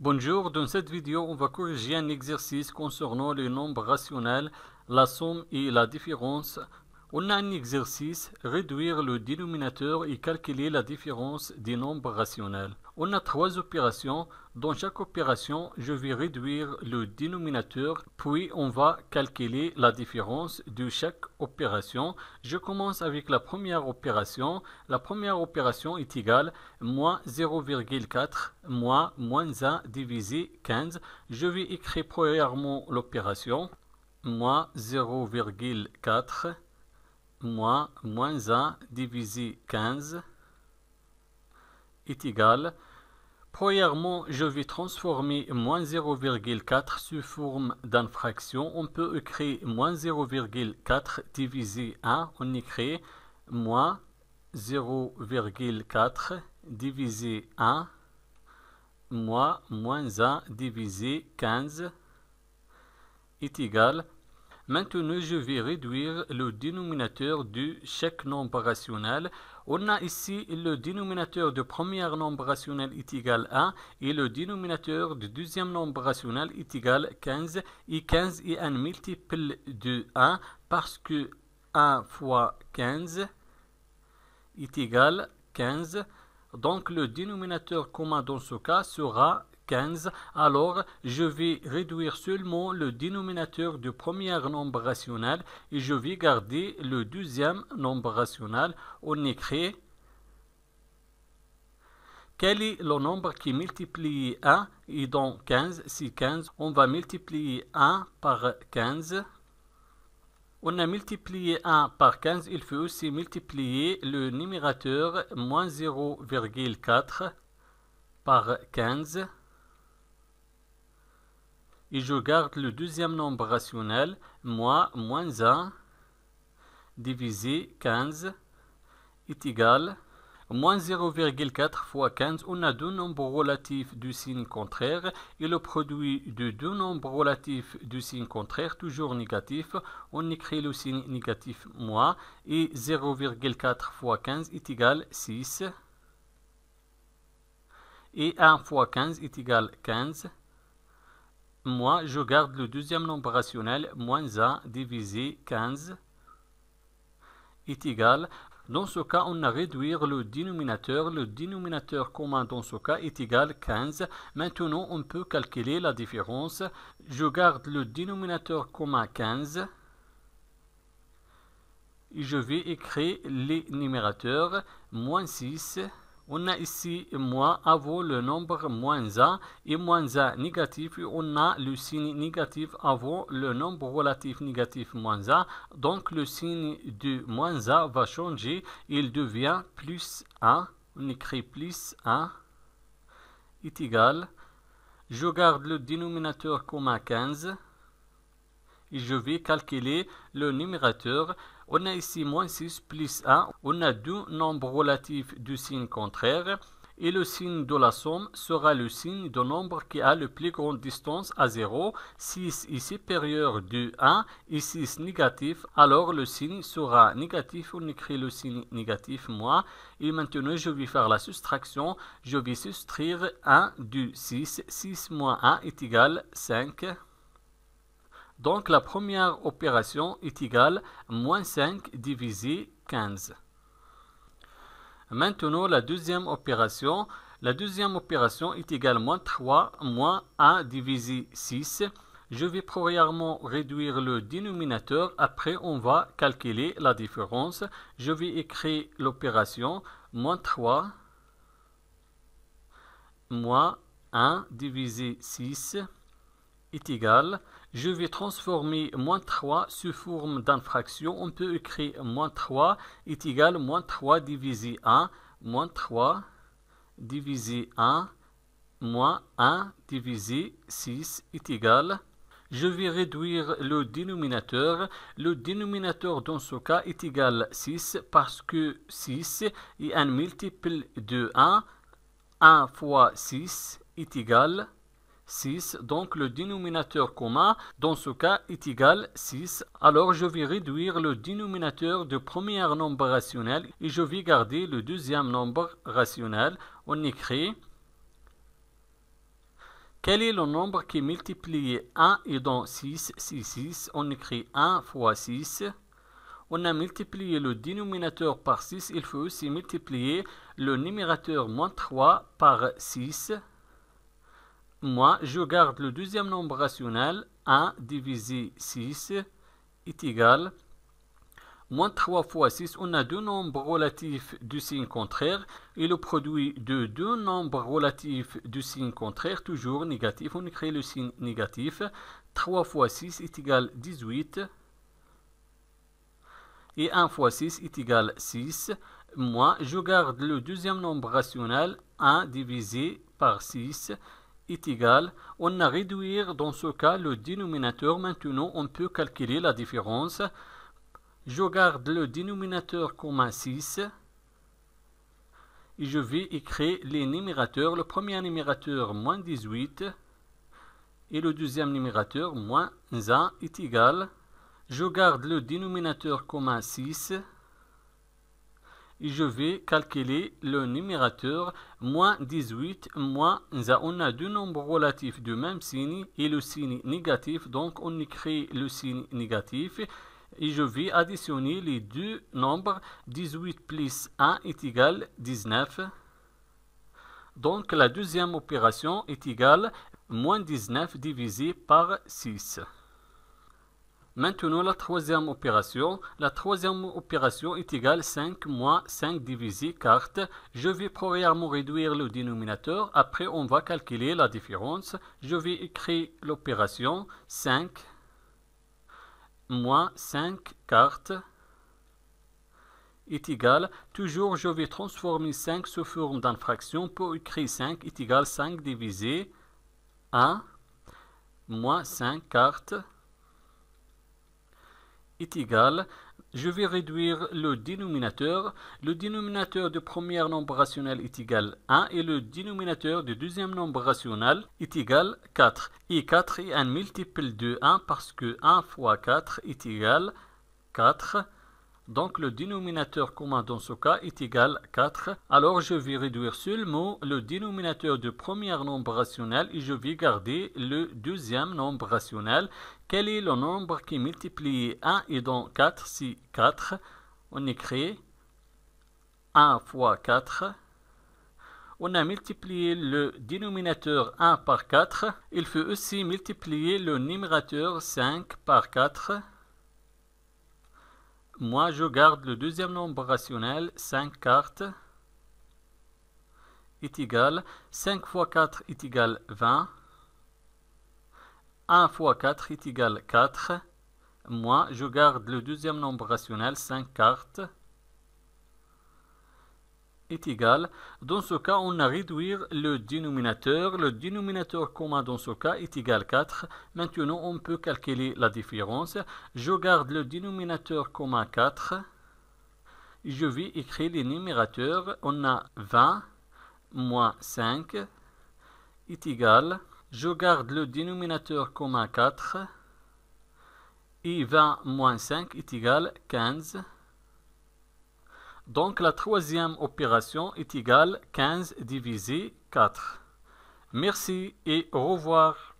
Bonjour, dans cette vidéo, on va corriger un exercice concernant les nombres rationnels, la somme et la différence. On a un exercice, réduire le dénominateur et calculer la différence des nombres rationnels. On a trois opérations. Dans chaque opération, je vais réduire le dénominateur, puis on va calculer la différence de chaque opération. Je commence avec la première opération. La première opération est égale moins 0,4 moins 1 divisé 15. Je vais écrire premièrement l'opération. Moins 0,4 moins 1 divisé 15 est égal. Premièrement, je vais transformer moins 0,4 sous forme d'une fraction. On peut écrire moins 0,4 divisé 1. On écrit moins 0,4 divisé 1 moins 1 divisé 15 est égal. Maintenant, je vais réduire le dénominateur de chaque nombre rationnel. On a ici le dénominateur du premier nombre rationnel est égal à 1 et le dénominateur du deuxième nombre rationnel est égal à 15. Et 15 est un multiple de 1 parce que 1 fois 15 est égal à 15. Donc, le dénominateur commun dans ce cas sera 15. Alors, je vais réduire seulement le dénominateur du premier nombre rationnel et je vais garder le deuxième nombre rationnel. On écrit quel est le nombre qui multiplie 1 et dans 15, c'est 15. On va multiplier 1 par 15. On a multiplié 1 par 15, il faut aussi multiplier le numérateur moins 0,4 par 15. Et je garde le deuxième nombre rationnel, moins 1 divisé 15 est égal. Moins 0,4 fois 15, on a deux nombres relatifs du signe contraire et le produit de deux nombres relatifs du signe contraire, toujours négatif. On écrit le signe négatif moins et 0,4 fois 15 est égal 6. Et 1 fois 15 est égal 15. Moi, je garde le deuxième nombre rationnel, moins 1 divisé 15 est égal. Dans ce cas, on a réduit le dénominateur. Le dénominateur commun dans ce cas est égal à 15. Maintenant, on peut calculer la différence. Je garde le dénominateur commun 15. Et je vais écrire les numérateurs, moins 6. On a ici moins avant le nombre moins 1 et moins 1 négatif. Et on a le signe négatif avant le nombre relatif négatif moins 1. Donc le signe de moins 1 va changer. Il devient plus 1. On écrit plus 1 est égal. Je garde le dénominateur commun 15. Et je vais calculer le numérateur. On a ici moins 6 plus 1. On a deux nombres relatifs du signe contraire. Et le signe de la somme sera le signe de nombre qui a le plus grande distance à 0. 6 est supérieur de 1 et 6 négatif. Alors le signe sera négatif. On écrit le signe négatif moins. Et maintenant je vais faire la soustraction. Je vais soustraire 1 de 6. 6 moins 1 est égal à 5. Donc la première opération est égale à moins 5 divisé 15. Maintenant la deuxième opération. La deuxième opération est égale à moins 3 moins 1 divisé 6. Je vais premièrement réduire le dénominateur. Après on va calculer la différence. Je vais écrire l'opération moins 3 moins 1 divisé 6 est égal. Je vais transformer moins 3 sous forme d'une fraction. On peut écrire moins 3 est égal à moins 3 divisé 1. Moins 3 divisé 1 moins 1 divisé 6 est égal. Je vais réduire le dénominateur. Le dénominateur dans ce cas est égal à 6 parce que 6 est un multiple de 1. 1 fois 6 est égal à 6, donc le dénominateur commun dans ce cas est égal à 6. Alors je vais réduire le dénominateur du premier nombre rationnel et je vais garder le deuxième nombre rationnel. On écrit Quel est le nombre qui multiplie 1 et dans 6, 6. On écrit 1 fois 6. On a multiplié le dénominateur par 6. Il faut aussi multiplier le numérateur moins 3 par 6. Moi, je garde le deuxième nombre rationnel. 1 divisé 6 est égal. Moins 3 fois 6, on a deux nombres relatifs du signe contraire. Et le produit de deux nombres relatifs du signe contraire, toujours négatif. On écrit le signe négatif. 3 fois 6 est égal 18. Et 1 fois 6 est égal 6. Moi, je garde le deuxième nombre rationnel. 1 divisé par 6 est égal. On a réduit dans ce cas le dénominateur. Maintenant, on peut calculer la différence. Je garde le dénominateur comme 6 et je vais écrire les numérateurs. Le premier numérateur moins 18 et le deuxième numérateur moins 1 est égal. Je garde le dénominateur comme 6 et je vais calculer le numérateur moins 18 moins 1. On a deux nombres relatifs du même signe et le signe négatif, donc on écrit le signe négatif. Et je vais additionner les deux nombres. 18 plus 1 est égal 19. Donc la deuxième opération est égale moins 19 divisé par 6. Maintenant la troisième opération. La troisième opération est égale 5 moins 5 divisé 4. Je vais premièrement réduire le dénominateur. Après on va calculer la différence. Je vais écrire l'opération 5 moins 5 quarts est égal, toujours je vais transformer 5 sous forme d'une fraction pour écrire 5 est égal 5 divisé 1 moins 5 quarts est égal, je vais réduire le dénominateur. Le dénominateur du premier nombre rationnel est égal 1 et le dénominateur du deuxième nombre rationnel est égal 4. Et 4 est un multiple de 1 parce que 1 fois 4 est égal 4. Donc le dénominateur commun dans ce cas est égal 4. Alors je vais réduire seulement le dénominateur du premier nombre rationnel et je vais garder le deuxième nombre rationnel. Quel est le nombre qui multiplie 1 et dans 4? C'est 4. On écrit 1 fois 4. On a multiplié le dénominateur 1 par 4. Il faut aussi multiplier le numérateur 5 par 4. Moi, je garde le deuxième nombre rationnel, 5 quarts est égal, 5 fois 4 est égal 20, 1 fois 4 est égal 4. Moi, je garde le deuxième nombre rationnel, 5 quarts est égal. Dans ce cas, on a réduit le dénominateur. Le dénominateur commun dans ce cas est égal 4. Maintenant, on peut calculer la différence. Je garde le dénominateur commun 4. Je vais écrire les numérateurs. On a 20 moins 5 est égal. Je garde le dénominateur commun 4. Et 20 moins 5 est égal 15. Donc la troisième opération est égale 15 divisé 4. Merci et au revoir.